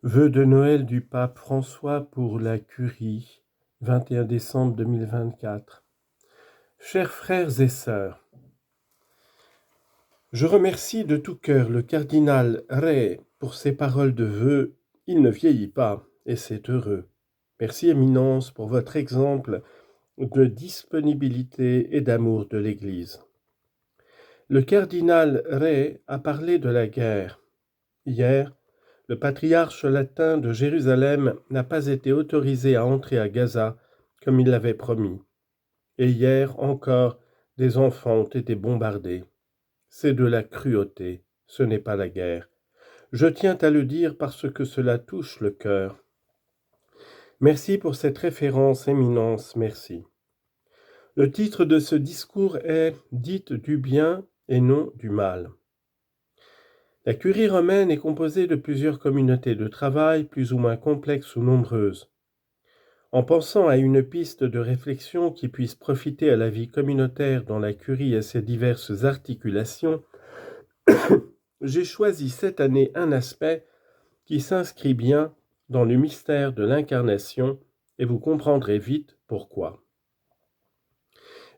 Vœux de Noël du pape François pour la Curie, 21 décembre 2024. Chers frères et sœurs, je remercie de tout cœur le cardinal Ray pour ses paroles de vœux. Il ne vieillit pas, et c'est heureux. Merci, Éminence, pour votre exemple de disponibilité et d'amour de l'Église. Le cardinal Ray a parlé de la guerre. Hier, le patriarche latin de Jérusalem n'a pas été autorisé à entrer à Gaza comme il l'avait promis. Et hier encore, des enfants ont été bombardés. C'est de la cruauté, ce n'est pas la guerre. Je tiens à le dire parce que cela touche le cœur. Merci pour cette référence, Éminence, merci. Le titre de ce discours est « Dites du bien et non du mal ». La Curie romaine est composée de plusieurs communautés de travail plus ou moins complexes ou nombreuses. En pensant à une piste de réflexion qui puisse profiter à la vie communautaire dans la Curie et ses diverses articulations, j'ai choisi cette année un aspect qui s'inscrit bien dans le mystère de l'incarnation et vous comprendrez vite pourquoi.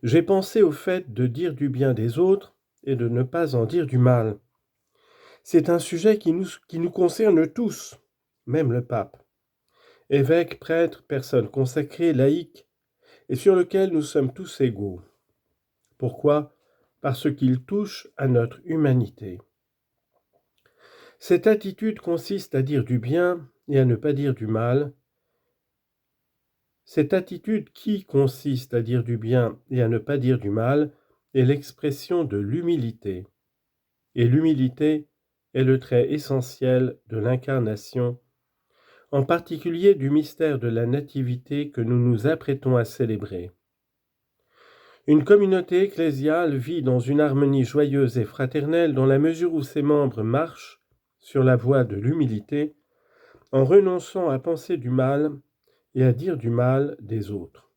J'ai pensé au fait de dire du bien des autres et de ne pas en dire du mal. C'est un sujet qui nous concerne tous, même le pape. Évêques, prêtres, personnes consacrées, laïcs, et sur lequel nous sommes tous égaux. Pourquoi ? Parce qu'il touche à notre humanité. Cette attitude consiste à dire du bien et à ne pas dire du mal. Cette attitude qui consiste à dire du bien et à ne pas dire du mal est l'expression de l'humilité. Et l'humilité est le trait essentiel de l'incarnation, en particulier du mystère de la nativité que nous nous apprêtons à célébrer. Une communauté ecclésiale vit dans une harmonie joyeuse et fraternelle dans la mesure où ses membres marchent sur la voie de l'humilité en renonçant à penser du mal et à dire du mal des autres.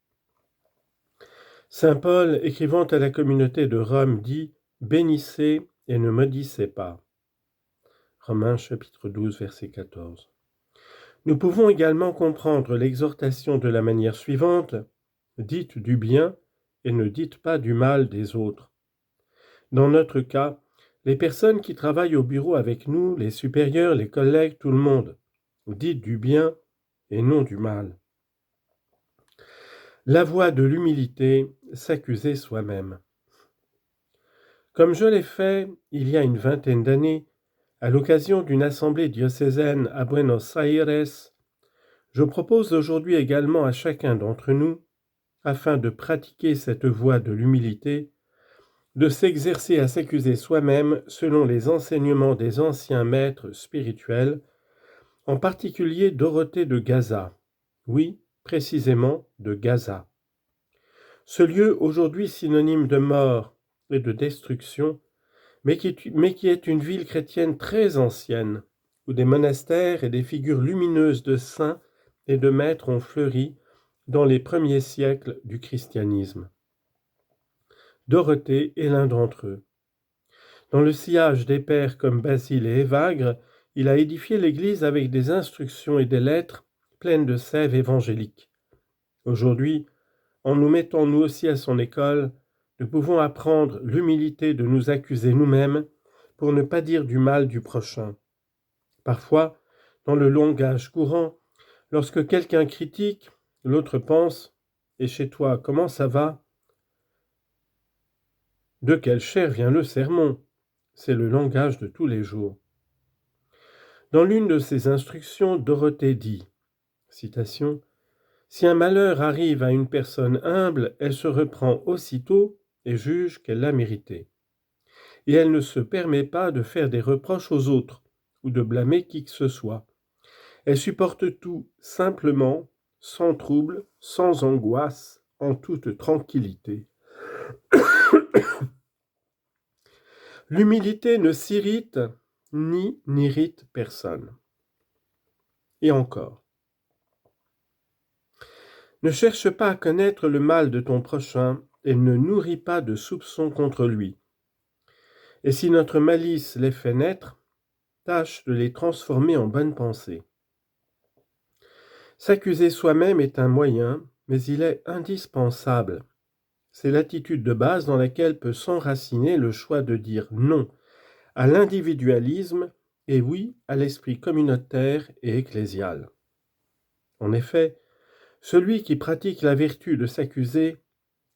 Saint Paul, écrivant à la communauté de Rome, dit « Bénissez et ne maudissez pas ». Romains chapitre 12, verset 14. Nous pouvons également comprendre l'exhortation de la manière suivante « Dites du bien et ne dites pas du mal des autres ». Dans notre cas, les personnes qui travaillent au bureau avec nous, les supérieurs, les collègues, tout le monde, dites du bien et non du mal. La voie de l'humilité, s'accuser soi-même. Comme je l'ai fait il y a une vingtaine d'années, à l'occasion d'une assemblée diocésaine à Buenos Aires, je propose aujourd'hui également à chacun d'entre nous, afin de pratiquer cette voie de l'humilité, de s'exercer à s'accuser soi-même selon les enseignements des anciens maîtres spirituels, en particulier Dorothée de Gaza. Oui, précisément de Gaza. Ce lieu aujourd'hui synonyme de mort et de destruction, mais qui est une ville chrétienne très ancienne, où des monastères et des figures lumineuses de saints et de maîtres ont fleuri dans les premiers siècles du christianisme. Dorothée est l'un d'entre eux. Dans le sillage des pères comme Basile et Évagre, il a édifié l'Église avec des instructions et des lettres pleines de sève évangélique. Aujourd'hui, en nous mettant nous aussi à son école, nous pouvons apprendre l'humilité de nous accuser nous-mêmes pour ne pas dire du mal du prochain. Parfois, dans le langage courant, lorsque quelqu'un critique, l'autre pense « Et chez toi, comment ça va ?» De quelle chair vient le sermon ? C'est le langage de tous les jours. Dans l'une de ses instructions, Dorothée dit, citation, « Si un malheur arrive à une personne humble, elle se reprend aussitôt et juge qu'elle l'a mérité. Et elle ne se permet pas de faire des reproches aux autres ou de blâmer qui que ce soit. Elle supporte tout simplement, sans trouble, sans angoisse, en toute tranquillité. » L'humilité ne s'irrite ni n'irrite personne. Et encore. Ne cherche pas à connaître le mal de ton prochain et ne nourris pas de soupçons contre lui. Et si notre malice les fait naître, tâche de les transformer en bonnes pensées. S'accuser soi-même est un moyen, mais il est indispensable. C'est l'attitude de base dans laquelle peut s'enraciner le choix de dire non à l'individualisme et oui à l'esprit communautaire et ecclésial. En effet, celui qui pratique la vertu de s'accuser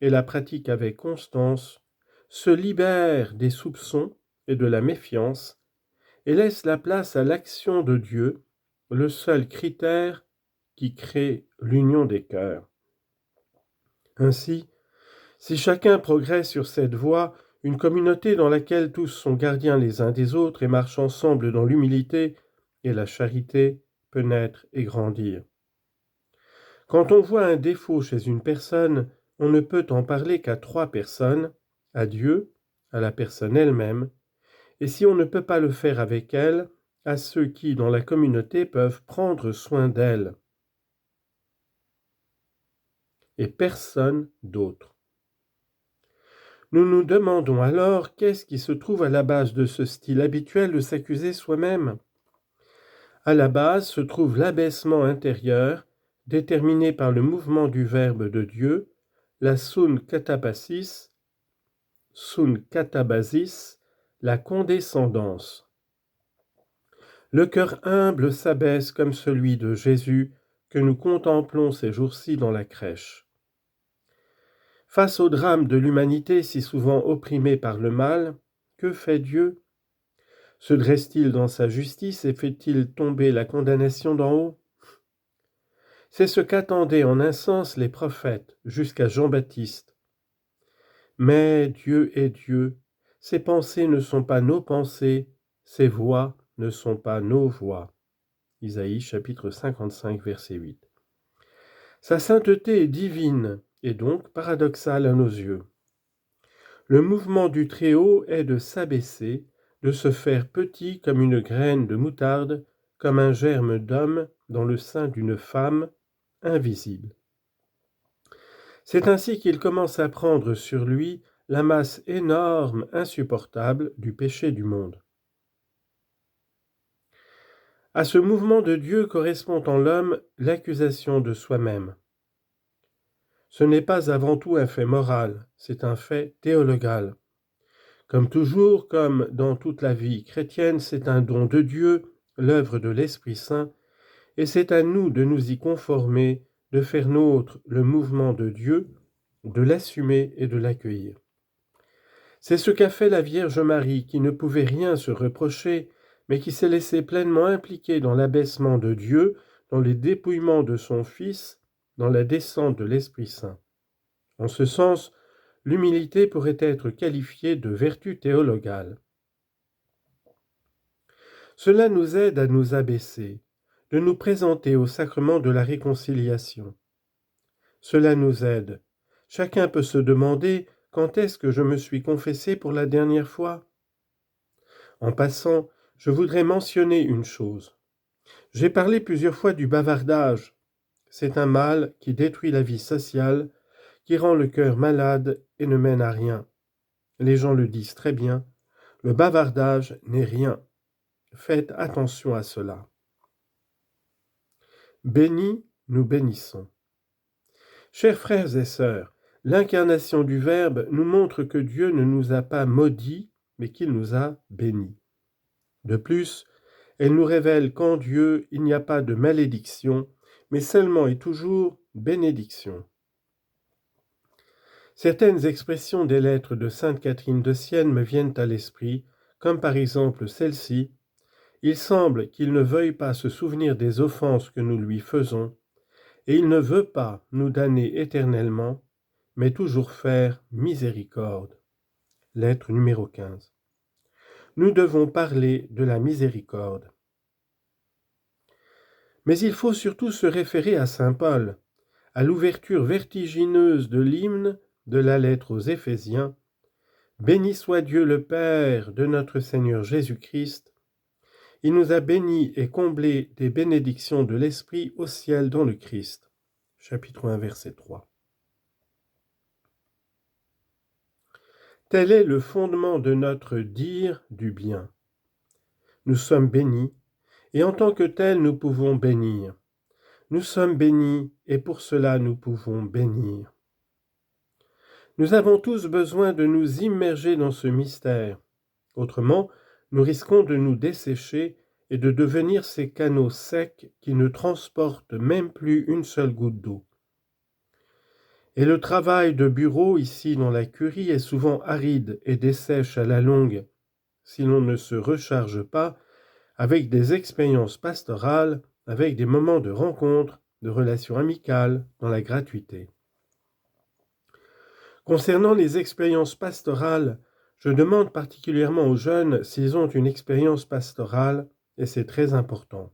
et la pratique avec constance se libère des soupçons et de la méfiance et laisse la place à l'action de Dieu, le seul critère qui crée l'union des cœurs. Ainsi, si chacun progresse sur cette voie, une communauté dans laquelle tous sont gardiens les uns des autres et marchent ensemble dans l'humilité et la charité peut naître et grandir. Quand on voit un défaut chez une personne, on ne peut en parler qu'à 3 personnes, à Dieu, à la personne elle-même, et si on ne peut pas le faire avec elle, à ceux qui, dans la communauté, peuvent prendre soin d'elle. Et personne d'autre. Nous nous demandons alors qu'est-ce qui se trouve à la base de ce style habituel de s'accuser soi-même. À la base se trouve l'abaissement intérieur, déterminé par le mouvement du Verbe de Dieu, la sun katabasis, la condescendance. Le cœur humble s'abaisse comme celui de Jésus que nous contemplons ces jours-ci dans la crèche. Face au drame de l'humanité si souvent opprimée par le mal, que fait Dieu? Se dresse-t-il dans sa justice et fait-il tomber la condamnation d'en haut? C'est ce qu'attendaient en un sens les prophètes jusqu'à Jean-Baptiste. Mais Dieu est Dieu, ses pensées ne sont pas nos pensées, ses voies ne sont pas nos voies. Isaïe chapitre 55 verset 8. Sa sainteté est divine et donc paradoxale à nos yeux. Le mouvement du Très-Haut est de s'abaisser, de se faire petit comme une graine de moutarde, comme un germe d'homme dans le sein d'une femme invisible. C'est ainsi qu'il commence à prendre sur lui la masse énorme, insupportable du péché du monde. À ce mouvement de Dieu correspond en l'homme l'accusation de soi-même. Ce n'est pas avant tout un fait moral, c'est un fait théologal. Comme toujours, comme dans toute la vie chrétienne, c'est un don de Dieu, l'œuvre de l'Esprit Saint, et c'est à nous de nous y conformer, de faire nôtre le mouvement de Dieu, de l'assumer et de l'accueillir. C'est ce qu'a fait la Vierge Marie, qui ne pouvait rien se reprocher, mais qui s'est laissée pleinement impliquer dans l'abaissement de Dieu, dans les dépouillements de son Fils, dans la descente de l'Esprit Saint. En ce sens, l'humilité pourrait être qualifiée de vertu théologale. Cela nous aide à nous abaisser, de nous présenter au sacrement de la réconciliation. Cela nous aide. Chacun peut se demander quand est-ce que je me suis confessé pour la dernière fois. En passant, je voudrais mentionner une chose. J'ai parlé plusieurs fois du bavardage. C'est un mal qui détruit la vie sociale, qui rend le cœur malade et ne mène à rien. Les gens le disent très bien, le bavardage n'est rien. Faites attention à cela. Bénis, nous bénissons. Chers frères et sœurs, l'incarnation du Verbe nous montre que Dieu ne nous a pas maudits, mais qu'il nous a bénis. De plus, elle nous révèle qu'en Dieu, il n'y a pas de malédiction, mais seulement et toujours bénédiction. Certaines expressions des lettres de sainte Catherine de Sienne me viennent à l'esprit, comme par exemple celle-ci. Il semble qu'il ne veuille pas se souvenir des offenses que nous lui faisons, et il ne veut pas nous damner éternellement, mais toujours faire miséricorde. Lettre numéro 15. Nous devons parler de la miséricorde. Mais il faut surtout se référer à saint Paul, à l'ouverture vertigineuse de l'hymne de la lettre aux Éphésiens. Béni soit Dieu le Père de notre Seigneur Jésus-Christ. Il nous a bénis et comblés des bénédictions de l'Esprit au ciel dans le Christ. Chapitre 1, verset 3. Tel est le fondement de notre dire du bien. Nous sommes bénis, et en tant que tels nous pouvons bénir. Nous sommes bénis et pour cela nous pouvons bénir. Nous avons tous besoin de nous immerger dans ce mystère. Autrement, nous risquons de nous dessécher et de devenir ces canaux secs qui ne transportent même plus une seule goutte d'eau. Et le travail de bureau ici dans la curie est souvent aride et dessèche à la longue, si l'on ne se recharge pas avec des expériences pastorales, avec des moments de rencontre, de relations amicales, dans la gratuité. Concernant les expériences pastorales, je demande particulièrement aux jeunes s'ils ont une expérience pastorale, et c'est très important.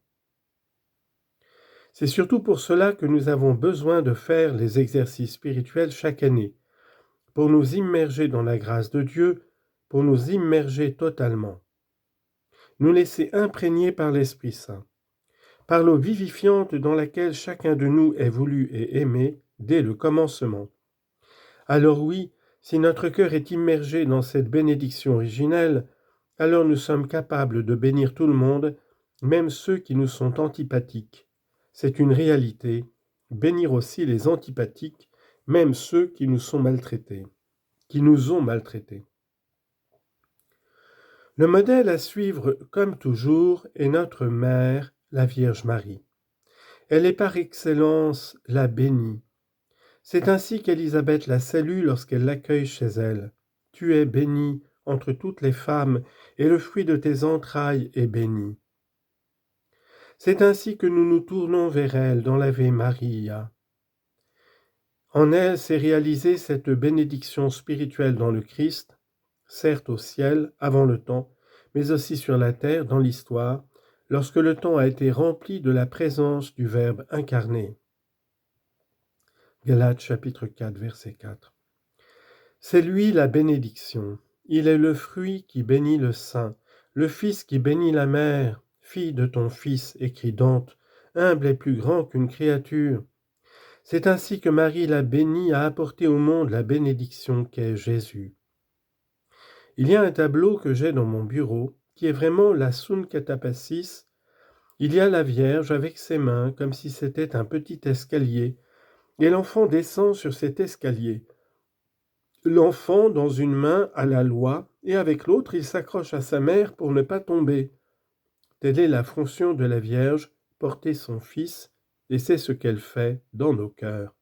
C'est surtout pour cela que nous avons besoin de faire les exercices spirituels chaque année, pour nous immerger dans la grâce de Dieu, pour nous immerger totalement. Nous laisser imprégner par l'Esprit Saint, par l'eau vivifiante dans laquelle chacun de nous est voulu et aimé dès le commencement. Alors oui, si notre cœur est immergé dans cette bénédiction originelle, alors nous sommes capables de bénir tout le monde, même ceux qui nous sont antipathiques. C'est une réalité, bénir aussi les antipathiques, même ceux qui nous sont maltraités, qui nous ont maltraités. Le modèle à suivre, comme toujours, est notre mère, la Vierge Marie. Elle est par excellence la bénie. C'est ainsi qu'Élisabeth la salue lorsqu'elle l'accueille chez elle. « Tu es bénie entre toutes les femmes, et le fruit de tes entrailles est béni. » C'est ainsi que nous nous tournons vers elle dans l'Ave Maria. En elle s'est réalisée cette bénédiction spirituelle dans le Christ, certes au ciel, avant le temps, mais aussi sur la terre, dans l'histoire, lorsque le temps a été rempli de la présence du Verbe incarné. Galates chapitre 4, verset 4. C'est lui la bénédiction. Il est le fruit qui bénit le sein, le Fils qui bénit la mère, fille de ton Fils, écrit Dante, humble et plus grand qu'une créature. C'est ainsi que Marie la bénie a apporté au monde la bénédiction qu'est Jésus. Il y a un tableau que j'ai dans mon bureau, qui est vraiment la Sun Catapassis. Il y a la Vierge avec ses mains, comme si c'était un petit escalier, et l'enfant descend sur cet escalier. L'enfant, dans une main, a la loi, et avec l'autre, il s'accroche à sa mère pour ne pas tomber. Telle est la fonction de la Vierge, porter son Fils, et c'est ce qu'elle fait dans nos cœurs.